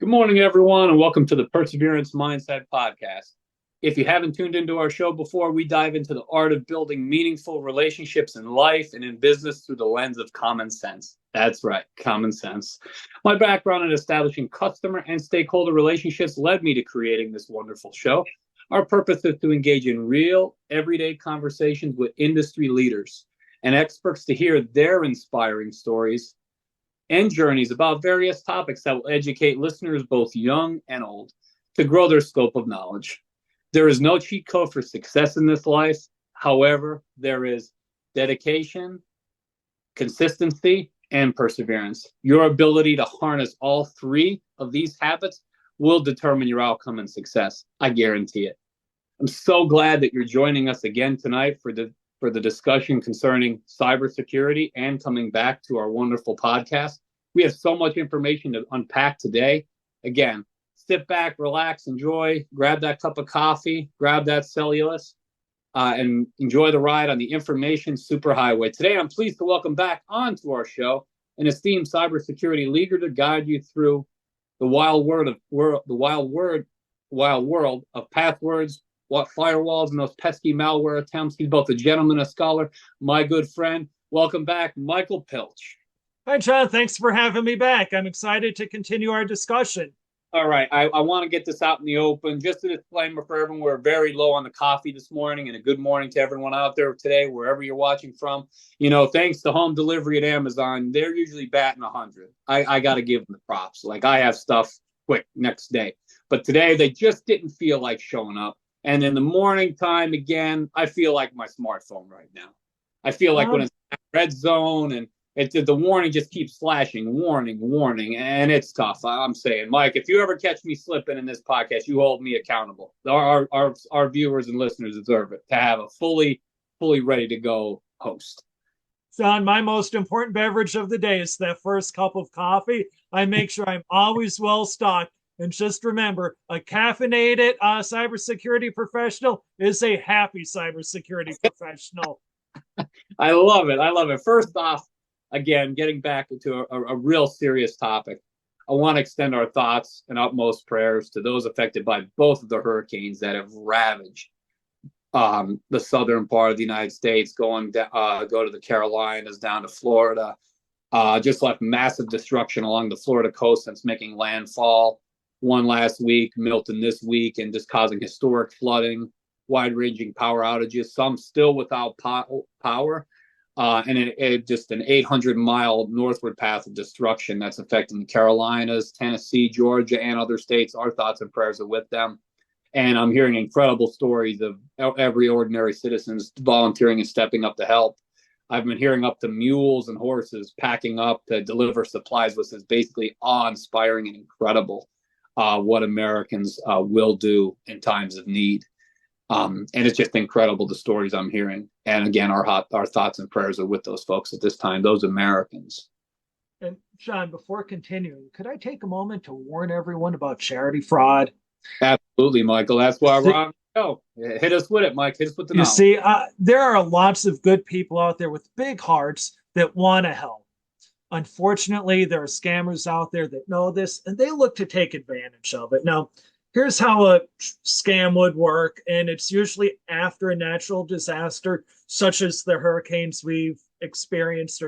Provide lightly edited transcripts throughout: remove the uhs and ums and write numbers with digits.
Good morning, everyone, and welcome to the Perseverance Mindset Podcast. If you haven't tuned into our show before, we dive into the art of building meaningful relationships in life and in business through the lens of common sense. That's right, common sense. My background in establishing customer and stakeholder relationships led me to creating this wonderful show. Our purpose is to engage in real, everyday conversations with industry leaders and experts to hear their inspiring stories and journeys about various topics that will educate listeners, both young and old, to grow their scope of knowledge. There is no cheat code for success in this life. However, there is dedication, consistency, and perseverance. Your ability to harness all three of these habits will determine your outcome and success. I guarantee it. I'm so glad that you're joining us again tonight for the discussion concerning cybersecurity and coming back to our wonderful podcast. We have so much information to unpack today. Again, sit back, relax, enjoy, grab that cup of coffee, grab that cellulose, and enjoy the ride on the information superhighway. Today, I'm pleased to welcome back onto our show an esteemed cybersecurity leader to guide you through the wild world of passwords, what firewalls, and those pesky malware attempts. He's both a gentleman and a scholar. My good friend, welcome back, Michael Pilch. Hi, John. Thanks for having me back. I'm excited to continue our discussion. All right. I want to get this out in the open. Just a disclaimer for everyone. We're very low on the coffee this morning, and a good morning to everyone out there today, wherever you're watching from. You know, thanks to home delivery at Amazon, they're usually batting 100. I got to give them the props. Like, I have stuff quick next day. But today, they just didn't feel like showing up. And in the morning time, again, I feel like my smartphone right now. I feel like when it's red zone and the warning just keeps flashing, warning, and it's tough. I'm saying, Mike, if you ever catch me slipping in this podcast, you hold me accountable. Our viewers and listeners deserve it to have a fully ready to go host. John, my most important beverage of the day is that first cup of coffee. I make sure I'm always well stocked. And just remember, a caffeinated cybersecurity professional is a happy cybersecurity professional. I love it. First off, again, getting back into a real serious topic, I want to extend our thoughts and utmost prayers to those affected by both of the hurricanes that have ravaged the southern part of the United States, go to the Carolinas, down to Florida, just left massive destruction along the Florida coast since making landfall. One last week, Milton this week, and just causing historic flooding, wide-ranging power outages, some still without power, and it just an 800-mile northward path of destruction that's affecting the Carolinas, Tennessee, Georgia, and other states. Our thoughts and prayers are with them. And I'm hearing incredible stories of every ordinary citizens volunteering and stepping up to help. I've been hearing up to mules and horses packing up to deliver supplies, which is basically awe-inspiring and incredible. What Americans will do in times of need. And it's just incredible, the stories I'm hearing. And again, our thoughts and prayers are with those folks at this time, those Americans. And John, before continuing, could I take a moment to warn everyone about charity fraud? Absolutely, Michael. That's why we're on the show. Hit us with it, Mike. Hit us with the knowledge. You see, there are lots of good people out there with big hearts that want to help. Unfortunately, there are scammers out there that know this, and they look to take advantage of it. Now, here's how a scam would work, and it's usually after a natural disaster, such as the hurricanes we've experienced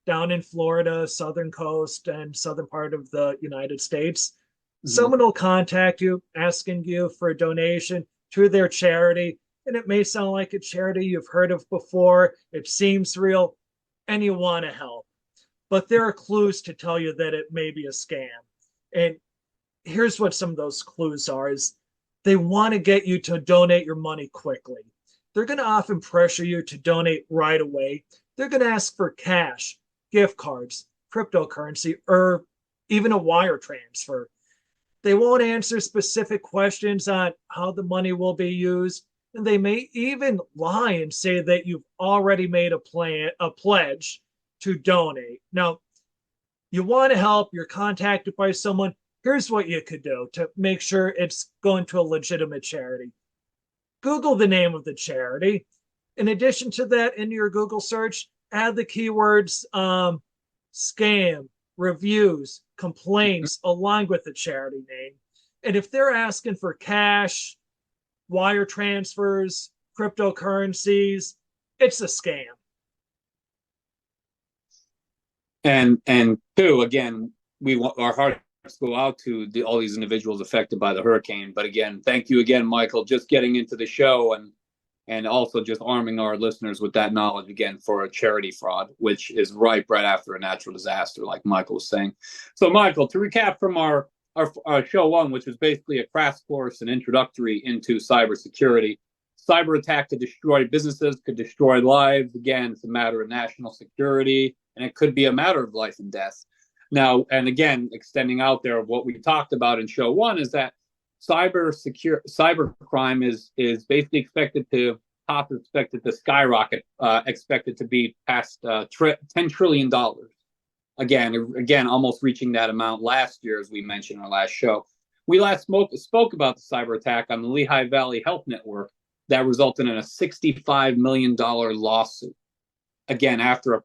down in Florida, southern coast, and southern part of the United States. Mm-hmm. Someone will contact you asking you for a donation to their charity, and it may sound like a charity you've heard of before. It seems real, and you want to help. But there are clues to tell you that it may be a scam. And here's what some of those clues are: is they want to get you to donate your money quickly. They're going to often pressure you to donate right away. They're going to ask for cash, gift cards, cryptocurrency, or even a wire transfer. They won't answer specific questions on how the money will be used. And they may even lie and say that you've already made a pledge to donate. Now, you want to help, you're contacted by someone. Here's what you could do to make sure it's going to a legitimate charity. Google the name of the charity. In addition to that, in your Google search, add the keywords scam, reviews, complaints aligned with the charity name. And if they're asking for cash, wire transfers, cryptocurrencies, it's a scam. And two, again, we want our hearts go out to all these individuals affected by the hurricane. But again, thank you again, Michael, just getting into the show and also just arming our listeners with that knowledge again for a charity fraud, which is ripe right after a natural disaster, like Michael was saying. So, Michael, to recap from our show one, which was basically a crash course and introductory into cybersecurity. Cyber attack could destroy businesses, could destroy lives. Again, it's a matter of national security, and it could be a matter of life and death. Now, and again, extending out there of what we talked about in show one is that cybercrime is basically expected to skyrocket, expected to be past $10 trillion. Again, almost reaching that amount last year, as we mentioned in our last show. We last spoke about the cyber attack on the Lehigh Valley Health Network that resulted in a $65 million lawsuit. Again, after a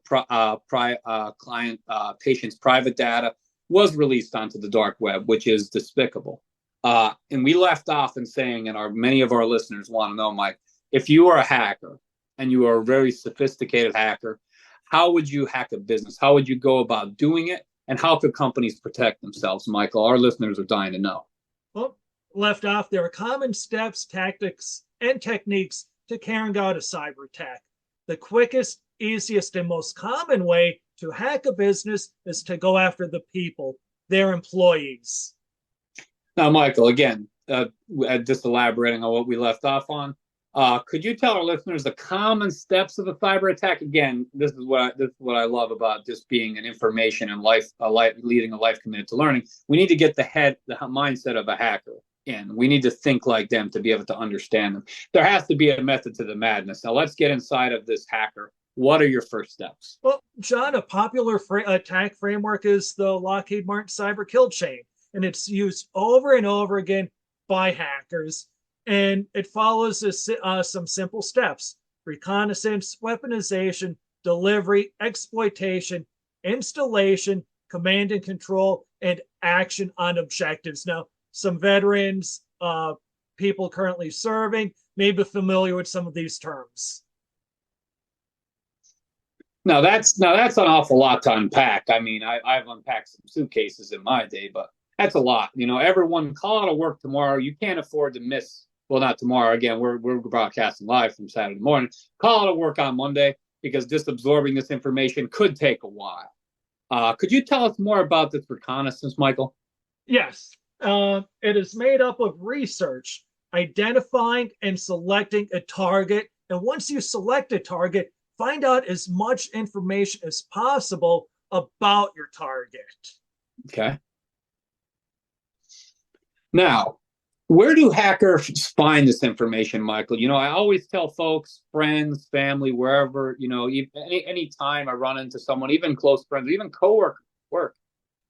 client patient's private data was released onto the dark web, which is despicable. And we left off in saying, and many of our listeners want to know, Mike, if you are a hacker and you are a very sophisticated hacker, how would you hack a business? How would you go about doing it? And how could companies protect themselves, Michael? Our listeners are dying to know. Well, left off, there are common steps, tactics, and techniques to carrying out a cyber attack. The quickest, easiest, and most common way to hack a business is to go after the people, their employees. Now, Michael, again, just elaborating on what we left off on, could you tell our listeners the common steps of a cyber attack? Again, this is what I love about just being an information and leading a life committed to learning. We need to get the mindset of a hacker in. We need to think like them to be able to understand them. There has to be a method to the madness. Now, let's get inside of this hacker. What are your first steps? Well, John, a popular attack framework is the Lockheed Martin cyber kill chain, and it's used over and over again by hackers. And it follows some simple steps: reconnaissance, weaponization, delivery, exploitation, installation, command and control, and action on objectives. Now, some veterans, people currently serving, may be familiar with some of these terms. Now that's an awful lot to unpack. I mean, I've unpacked some suitcases in my day, but that's a lot. Everyone call out of work tomorrow. You can't afford to miss. Well, not tomorrow. Again, we're broadcasting live from Saturday morning. Call out of work on Monday because just absorbing this information could take a while. Could you tell us more about this reconnaissance, Michael? Yes. It is made up of research, identifying and selecting a target. And once you select a target, find out as much information as possible about your target. Okay. Now, where do hackers find this information, Michael? I always tell folks, friends, family, wherever, any time I run into someone, even close friends, even coworkers, work,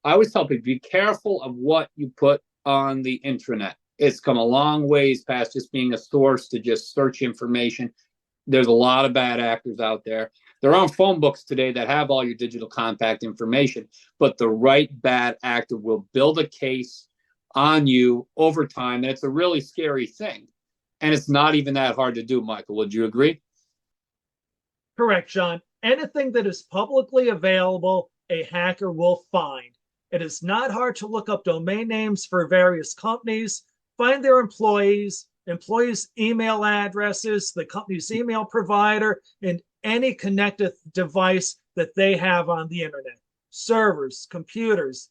I always tell people, be careful of what you put on the intranet. It's come a long ways past just being a source to just search information. There's a lot of bad actors out there. There are phone books today that have all your digital contact information, but the right bad actor will build a case on you over time, and it's a really scary thing. And it's not even that hard to do, Michael. Would you agree? Correct, John. Anything that is publicly available, a hacker will find. It is not hard to look up domain names for various companies, find their employees' email addresses, the company's email provider, and any connected device that they have on the internet. Servers, computers,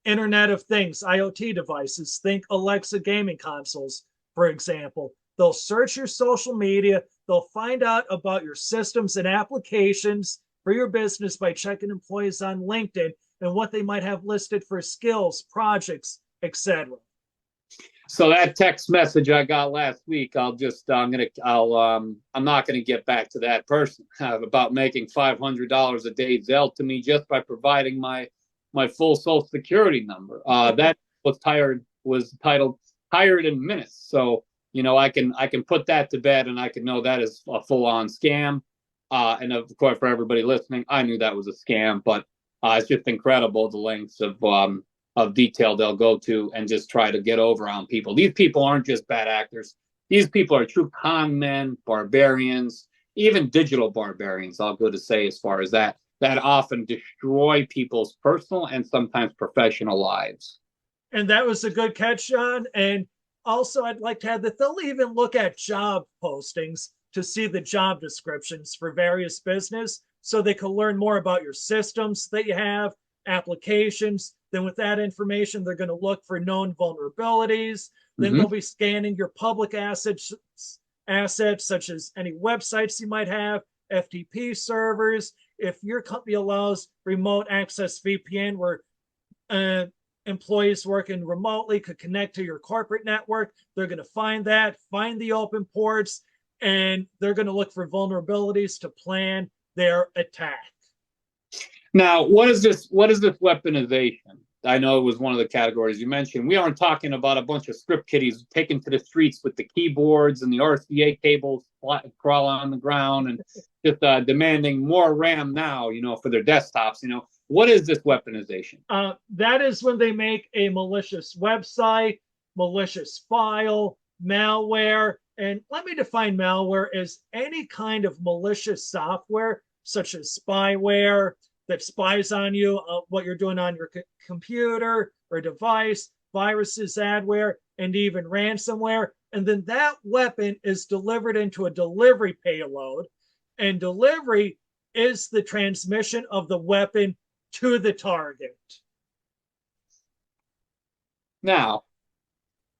Internet of Things, IoT devices, think Alexa gaming consoles, for example. They'll search your social media. They'll find out about your systems and applications for your business by checking employees on LinkedIn and what they might have listed for skills, projects, etc. So that text message I got last week, I'm not gonna get back to that person about making $500 a day Zelle to me just by providing my full Social Security number. That was titled "Hired in Minutes." So I can put that to bed, and I can know that is a full-on scam. And of course, for everybody listening, I knew that was a scam, but It's just incredible the lengths of detail they'll go to and just try to get over on people. These people aren't just bad actors. These people are true con men, barbarians, even digital barbarians. I'll go to say as far as that often destroy people's personal and sometimes professional lives. And that was a good catch, John. And also, I'd like to add that they'll even look at job postings to see the job descriptions for various business so they can learn more about your systems that you have, applications. Then, with that information, they're going to look for known vulnerabilities. Then Mm-hmm. they'll be scanning your public assets such as any websites you might have, FTP servers. If your company allows remote access VPN, where uh, employees working remotely could connect to your corporate network, they're going to find that, find the open ports, and they're going to look for vulnerabilities to plan their attack. Now, what is this? What is this weaponization? I know it was one of the categories you mentioned. We aren't talking about a bunch of script kiddies taken to the streets with the keyboards and the RCA cables crawling on the ground and just demanding more RAM now, for their desktops. What is this weaponization? That is when they make a malicious website, malicious file, malware. And let me define malware as any kind of malicious software, such as spyware, that spies on you, what you're doing on your computer or device, viruses, adware, and even ransomware. And then that weapon is delivered into a delivery payload. And delivery is the transmission of the weapon to the target. Now,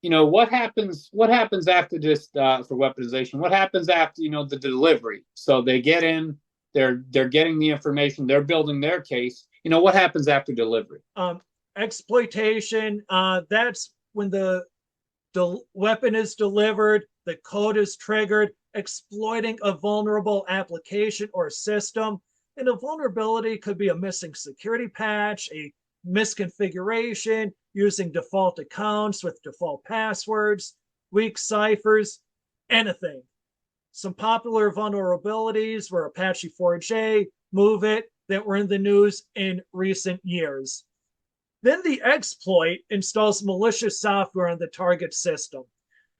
what happens after this for weaponization? What happens after the delivery? So they get in, they're getting the information, they're building their case. What happens after delivery? Exploitation. That's when the weapon is delivered, the code is triggered, exploiting a vulnerable application or system. And a vulnerability could be a missing security patch, a misconfiguration, using default accounts with default passwords, weak ciphers, anything. Some popular vulnerabilities were Apache 4J, MoveIt, that were in the news in recent years. Then the exploit installs malicious software on the target system.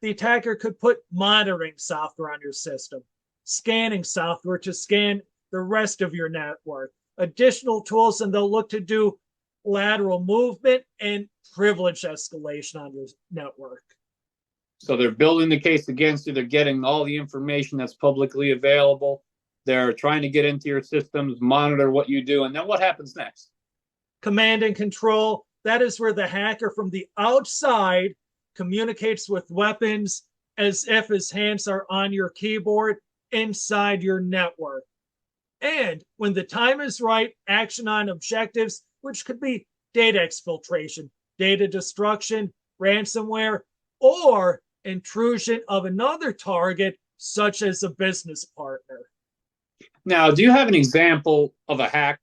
The attacker could put monitoring software on your system, scanning software to scan the rest of your network, additional tools, and they'll look to do lateral movement and privilege escalation on your network. So they're building the case against you. They're getting all the information that's publicly available. They're trying to get into your systems, monitor what you do. And then what happens next? Command and control. That is where the hacker from the outside communicates with weapons as if his hands are on your keyboard inside your network. And when the time is right, action on objectives, which could be data exfiltration, data destruction, ransomware, or intrusion of another target, such as a business partner. Now, do you have an example of a hack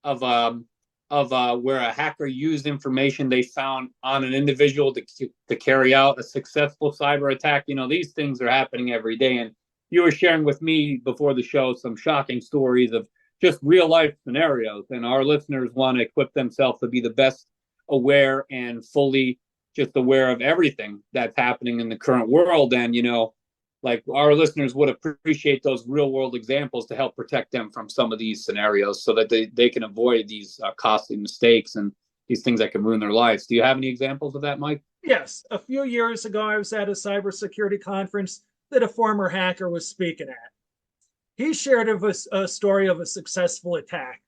of where a hacker used information they found on an individual to carry out a successful cyber attack? These things are happening every day, and you were sharing with me before the show some shocking stories of just real life scenarios, and our listeners want to equip themselves to be the best aware and fully just aware of everything that's happening in the current world. And like our listeners would appreciate those real world examples to help protect them from some of these scenarios so that they can avoid these costly mistakes and these things that can ruin their lives. Do you have any examples of that, Mike? Yes. A few years ago, I was at a cybersecurity conference that a former hacker was speaking at. He shared a story of a successful attack.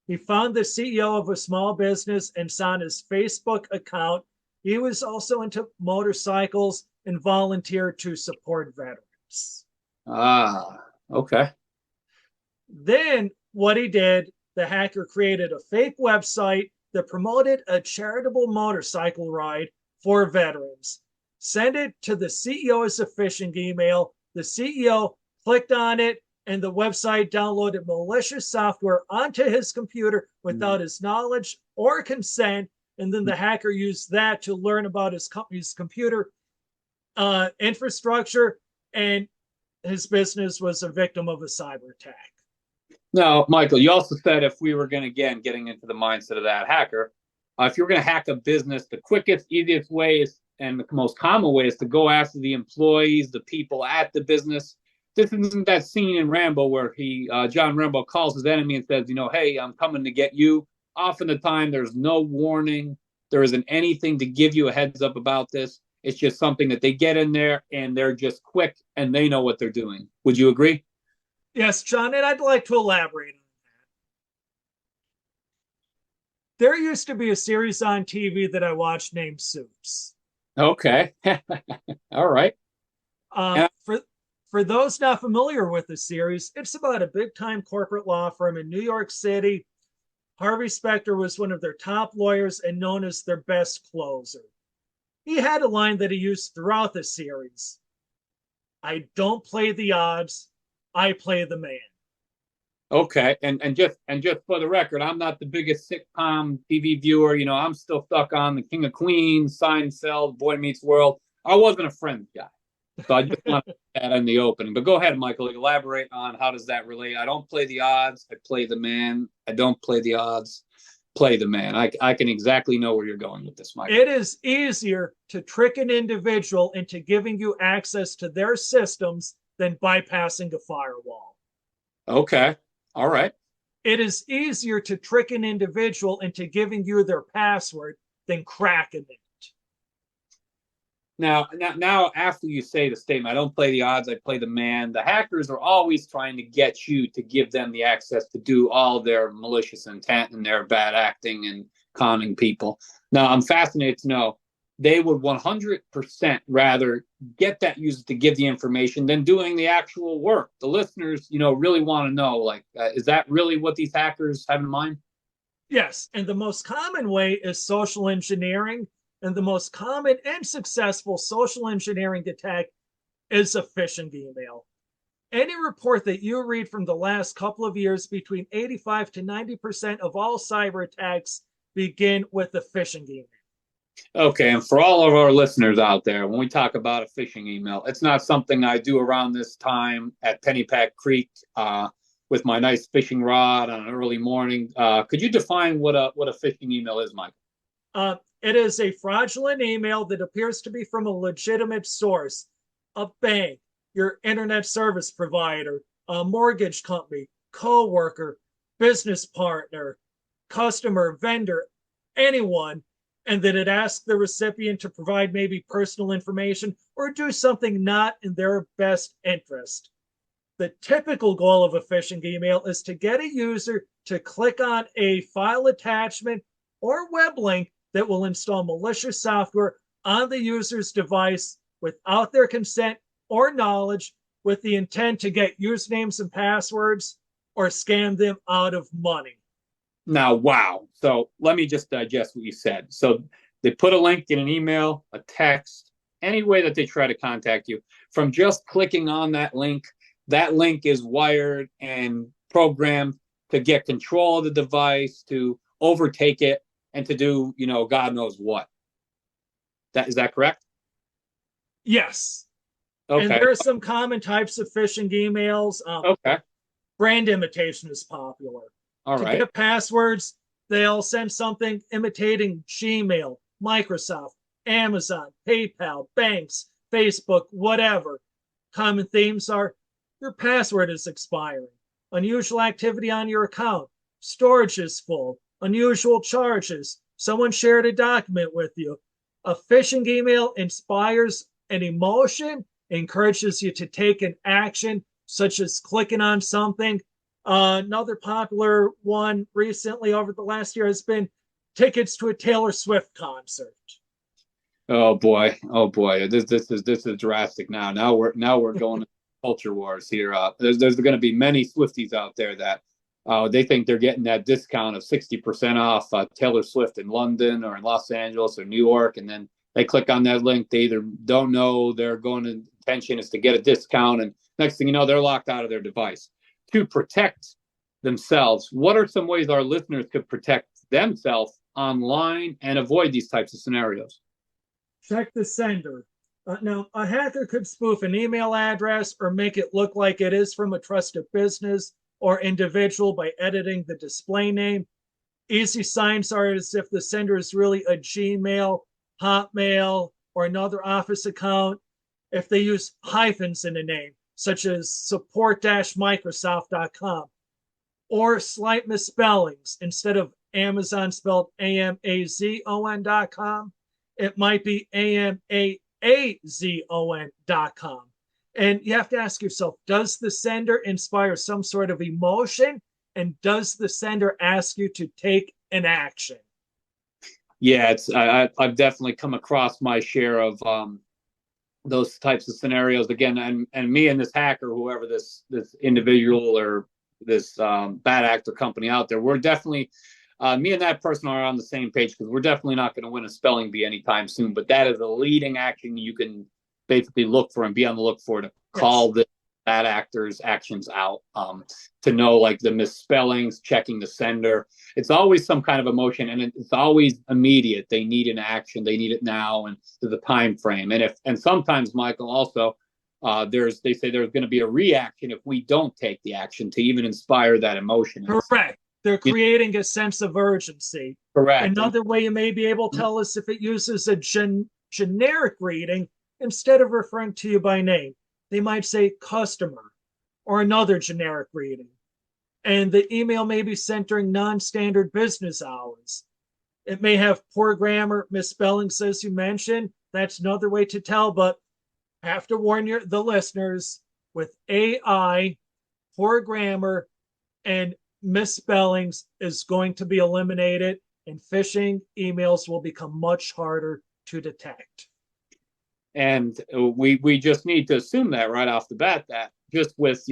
He found the CEO of a small business and saw on his Facebook account he was also into motorcycles and volunteered to support veterans. Okay. Then what he did, the hacker created a fake website that promoted a charitable motorcycle ride for veterans. Send it to the CEO as a phishing email. The CEO clicked on it, and the website downloaded malicious software onto his computer without his knowledge or consent. And then the hacker used that to learn about his company's computer infrastructure, and his business was a victim of a cyber attack. Now, Michael, you also said if we were going to, again, getting into the mindset of that hacker, if you're going to hack a business, the quickest, easiest way is, and the most common way is to go after the employees, the people at the business. This isn't that scene in Rambo where John Rambo calls his enemy and says, hey, I'm coming to get you. Often the time, there's no warning. There isn't anything to give you a heads up about this. It's just something that they get in there and they're just quick and they know what they're doing. Would you agree? Yes, John, and I'd like to elaborate on that. There used to be a series on TV that I watched named Suits. Okay. All right. Uh, And for for those not familiar with the series, it's about a big time corporate law firm in New York City. Harvey Specter was one of their top lawyers and known as their best closer. He had a line that he used throughout the series: I don't play the odds, I play the man. okay, and just for the record, I'm not the biggest sitcom TV viewer. I'm still stuck on The King of Queens, Seinfeld, Boy Meets World. I wasn't a Friends guy, so I just want to put that in the opening. But go ahead, Michael. Elaborate on how does that relate? I don't play the odds. I play the man. I don't play the odds. Play the man. I can exactly know where you're going with this, Michael. It is easier to trick an individual into giving you access to their systems than bypassing a firewall. Okay. All right. It is easier to trick an individual into giving you their password than cracking it. Now, after you say the statement, I don't play the odds, I play the man. The hackers are always trying to get you to give them the access to do all their malicious intent and their bad acting and conning people. Now, I'm fascinated to know they would 100% rather get that user to give the information than doing the actual work. The listeners, really want to know, like, is that really what these hackers have in mind? Yes, and the most common way is social engineering. And the most common and successful social engineering attack is a phishing email. Any report that you read from the last couple of years, between 85 to 90% of all cyber attacks begin with a phishing email. Okay, and for all of our listeners out there, when we talk about a phishing email, it's not something I do around this time at Pennypack Creek with my nice fishing rod on an early morning. Could you define what a phishing email is, Mike? It is a fraudulent email that appears to be from a legitimate source: a bank, your internet service provider, a mortgage company, co-worker, business partner, customer, vendor, anyone, and that it asks the recipient to provide maybe personal information or do something not in their best interest. The typical goal of a phishing email is to get a user to click on a file attachment or web link that will install malicious software on the user's device without their consent or knowledge, with the intent to get usernames and passwords or scam them out of money. Now, wow. So let me just digest what you said. So they put a link in an email, a text, any way that they try to contact you. From just clicking on that link is wired and programmed to get control of the device, to overtake it, and to do, God knows what. Is that correct? Yes. And Okay. there are some common types of phishing emails. Okay. Brand imitation is popular. All To right. get passwords, they'll send something imitating Gmail, Microsoft, Amazon, PayPal, banks, Facebook, whatever. Common themes are: your password is expiring, unusual activity on your account, storage is full, unusual charges, someone shared a document with you. A phishing email inspires an emotion, encourages you to take an action, such as clicking on something. Another popular one recently over the last year has been tickets to a Taylor Swift concert. Oh boy. Oh boy. This is drastic now. Now we're going to culture wars here. There's going to be many Swifties out there that they think they're getting that discount of 60% off Taylor Swift in London or in Los Angeles or New York, and then they click on that link. They either don't know their going intention is to get a discount, and next thing you know, they're locked out of their device. To protect themselves, what are some ways our listeners could protect themselves online and avoid these types of scenarios? Check the sender. Now, a hacker could spoof an email address or make it look like it is from a trusted business. or individual by editing the display name. Easy signs are as if the sender is really a Gmail, Hotmail, or another office account. If they use hyphens in the name, such as support-microsoft.com, or slight misspellings. Instead of Amazon spelled AMAZON.com, it might be AMAAZON.com. And you have to ask yourself, does the sender inspire some sort of emotion? And does the sender ask you to take an action? Yeah, I've definitely come across my share of those types of scenarios again, and me and this hacker, whoever this individual or this bad actor company out there, we're definitely me and that person are on the same page, because we're definitely not going to win a spelling bee anytime soon. But that is a leading action you can basically look for and be on the look for, to call the bad actors' actions out, to know like the misspellings, checking the sender. It's always some kind of emotion, and it's always immediate. They need an action, they need it now, and there's a time frame. And sometimes, Michael, also they say there's going to be a reaction if we don't take the action to even inspire that emotion. Correct. They're creating a sense of urgency. Correct. Another way you may be able to tell us if it uses a generic reading instead of referring to you by name. They might say customer or another generic reading. And the email may be sent during non-standard business hours. It may have poor grammar, misspellings, as you mentioned. That's another way to tell, but I have to warn the listeners, with AI, poor grammar and misspellings is going to be eliminated, and phishing emails will become much harder to detect. And we just need to assume that right off the bat, that just with,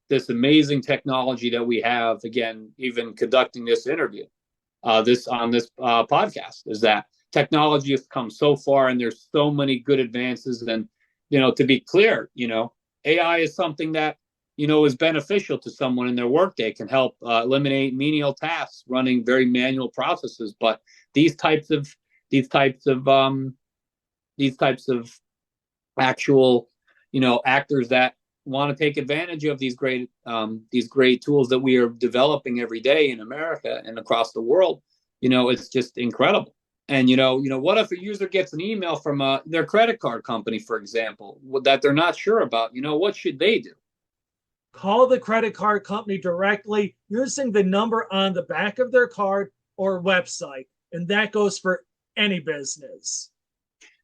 this amazing technology that we have, again, even conducting this interview, this podcast, is that technology has come so far, and there's so many good advances. And, to be clear, AI is something that, is beneficial to someone in their workday, can help eliminate menial tasks, running very manual processes. But these types of actual, actors that want to take advantage of these great tools that we are developing every day in America and across the world, it's just incredible. And what if a user gets an email from their credit card company, for example, that they're not sure about? What should they do? Call the credit card company directly using the number on the back of their card or website, and that goes for any business.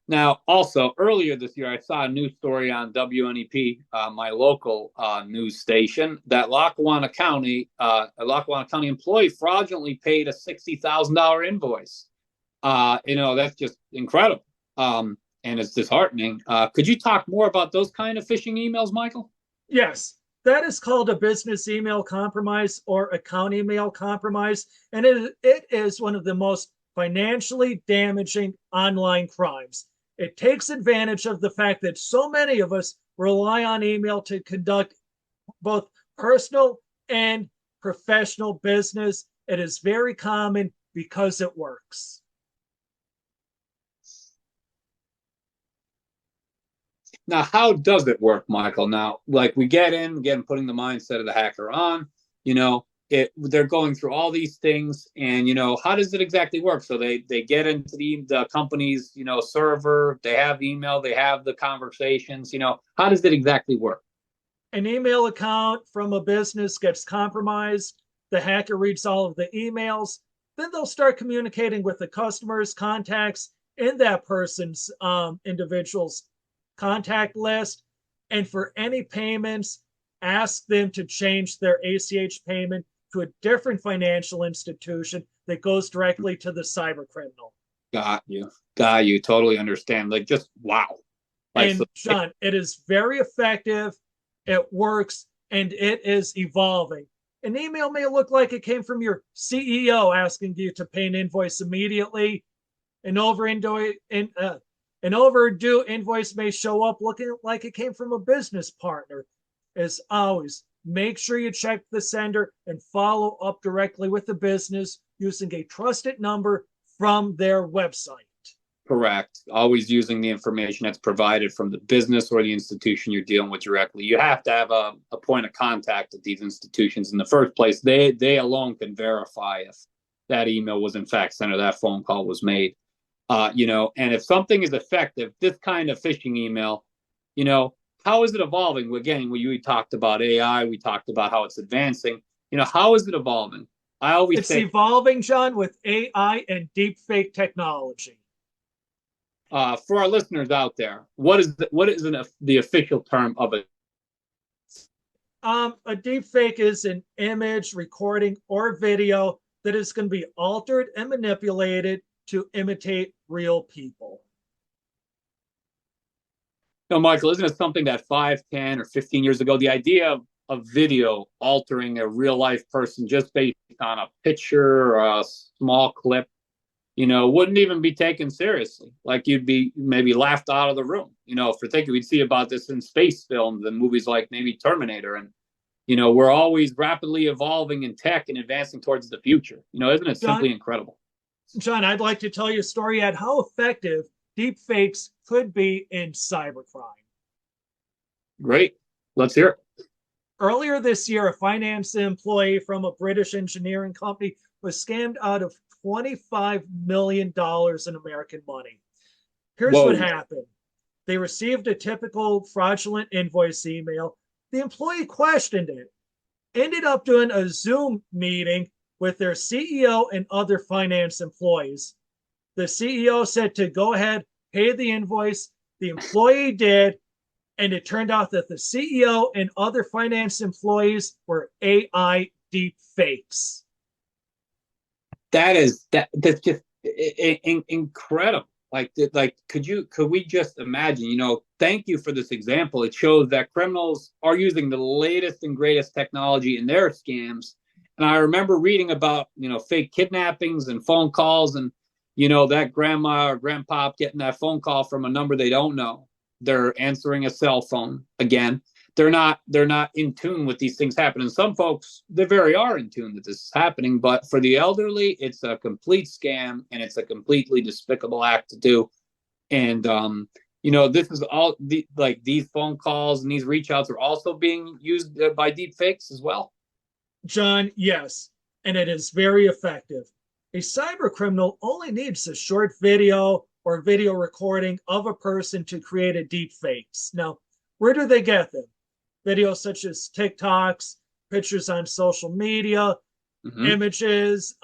Now, also, earlier this year, I saw a news story on WNEP, my local news station, that Lackawanna County, a Lackawanna County employee fraudulently paid a $60,000 invoice. That's just incredible, and it's disheartening. Could you talk more about those kind of phishing emails, Michael? Yes. That is called a business email compromise or account email compromise, and it is one of the most financially damaging online crimes. It takes advantage of the fact that so many of us rely on email to conduct both personal and professional business. It is very common because it works. Now, how does it work, Michael? Now, like, we get in, again, putting the mindset of the hacker on, they're going through all these things, and, how does it exactly work? So they get into the company's, server, they have email, they have the conversations, how does it exactly work? An email account from a business gets compromised. The hacker reads all of the emails. Then they'll start communicating with the customers, contacts in that person's individual's contact list, and for any payments, ask them to change their ACH payment to a different financial institution that goes directly to the cyber criminal. Got you. Totally understand. Like, just wow. And John, it is very effective. It works, and it is evolving. An email may look like it came from your CEO asking you to pay an invoice immediately. An overdue invoice may show up looking like it came from a business partner. As always, make sure you check the sender and follow up directly with the business using a trusted number from their website. Correct. Always using the information that's provided from the business or the institution you're dealing with directly. You have to have a point of contact at these institutions in the first place. They alone can verify if that email was in fact sent or that phone call was made. And if something is effective, this kind of phishing email, how is it evolving? Again, we talked about AI, we talked about how it's advancing. How is it evolving? I always It's say evolving, John, with AI and deep fake technology. For our listeners out there, what is the official term of it? A deep fake is an image, recording, or video that is going to be altered and manipulated to imitate real people. Michael, isn't it something that 5, 10, or 15 years ago, the idea of video altering a real life person just based on a picture or a small clip, wouldn't even be taken seriously. Like you'd be maybe laughed out of the room. For thinking we'd see about this in space films and movies like maybe Terminator. And, we're always rapidly evolving in tech and advancing towards the future. Isn't it simply incredible? John, I'd like to tell you a story at how effective deep fakes could be in cybercrime. Great. Let's hear it. Earlier this year, a finance employee from a British engineering company was scammed out of $25 million in American money. Here's what happened. They received a typical fraudulent invoice email. The employee questioned it, ended up doing a Zoom meeting with their CEO and other finance employees. The CEO said to go ahead, pay the invoice. The employee did, and it turned out that the CEO and other finance employees were AI deep fakes. That's just incredible. Could we just imagine, thank you for this example. It shows that criminals are using the latest and greatest technology in their scams. And I remember reading about, fake kidnappings and phone calls and, that grandma or grandpa getting that phone call from a number they don't know. They're answering a cell phone. Again, they're not in tune with these things happening. Some folks, they very are in tune that this is happening, but for the elderly, it's a complete scam and it's a completely despicable act to do. And this is all these phone calls and these reach outs are also being used by deep fakes as well. John, yes, and it is very effective. A cyber criminal only needs a short video or video recording of a person to create a deep fakes. Now, where do they get them? Videos such as TikToks, pictures on social media, images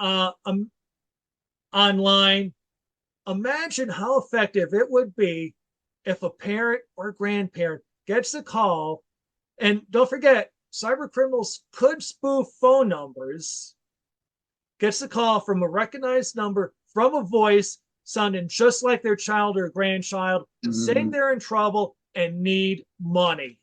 online. Imagine how effective it would be if a parent or grandparent gets a call, and don't forget, cyber criminals could spoof phone numbers, gets a call from a recognized number from a voice sounding just like their child or grandchild, saying they're in trouble and need money.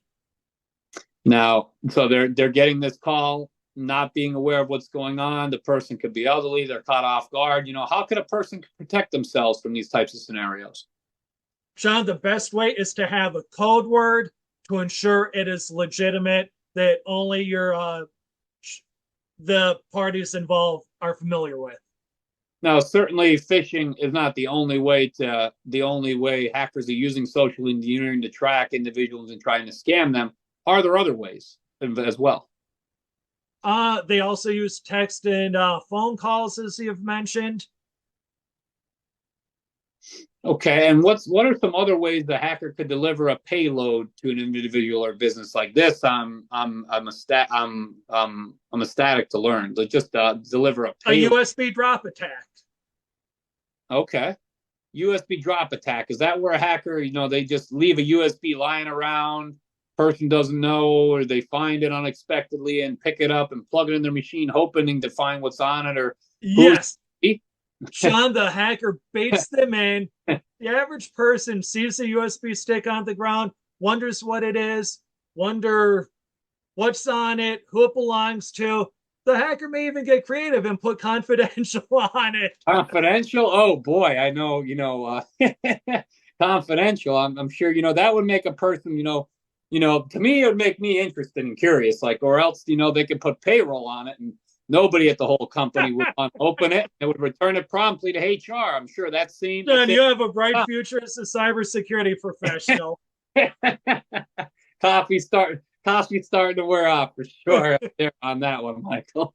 Now, so they're getting this call, not being aware of what's going on. The person could be elderly. They're caught off guard. How could a person protect themselves from these types of scenarios? John, the best way is to have a code word to ensure it is legitimate, that only the parties involved are familiar with. Now, certainly phishing is not the only way hackers are using social engineering to track individuals and trying to scam them. Are there other ways as well? They also use text and phone calls, as you've mentioned. Okay, and what are some other ways the hacker could deliver a payload to an individual or business like this? I'm ecstatic to learn. Just deliver a payload. A USB drop attack. Okay, USB drop attack. Is that where a hacker, they just leave a USB lying around? Person doesn't know, or they find it unexpectedly and pick it up and plug it in their machine, hoping to find what's on it? Or yes, Sean, the hacker baits them in. The average person sees a USB stick on the ground, wonders what it is, wonder what's on it, who it belongs to. The hacker may even get creative and put confidential on it. Confidential? Oh boy, I know. Confidential. I'm sure that would make a person. To me, it would make me interested and curious. Or else they could put payroll on it and Nobody at the whole company would want to open it. They would return it promptly to HR. I'm sure that's seen. John, you have a bright future as a cybersecurity professional. Coffee's starting to wear off for sure there on that one, Michael.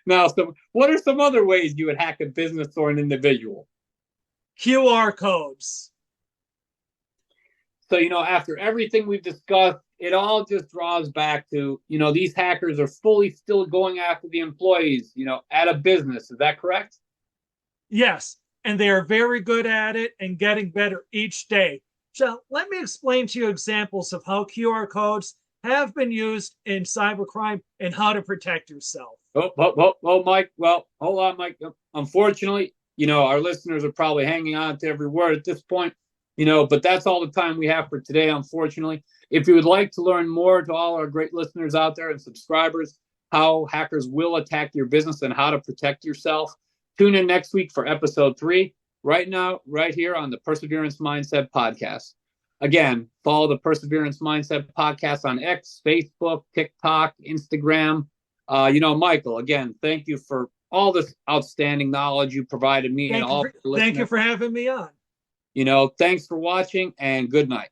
Now, what are some other ways you would hack a business or an individual? QR codes. So, after everything we've discussed, it all just draws back to, these hackers are fully still going after the employees, at a business. Is that correct? Yes, and they are very good at it and getting better each day. So let me explain to you examples of how QR codes have been used in cybercrime and how to protect yourself. Mike. Well, hold on, Mike. Unfortunately, our listeners are probably hanging on to every word at this point, but that's all the time we have for today, unfortunately. If you would like to learn more, to all our great listeners out there and subscribers, how hackers will attack your business and how to protect yourself, tune in next week for episode 3, right now, right here on the Perseverance Mindset Podcast. Again, follow the Perseverance Mindset Podcast on X, Facebook, TikTok, Instagram. Michael, again, thank you for all this outstanding knowledge you provided me. Thank you for having me on. Thanks for watching, and good night.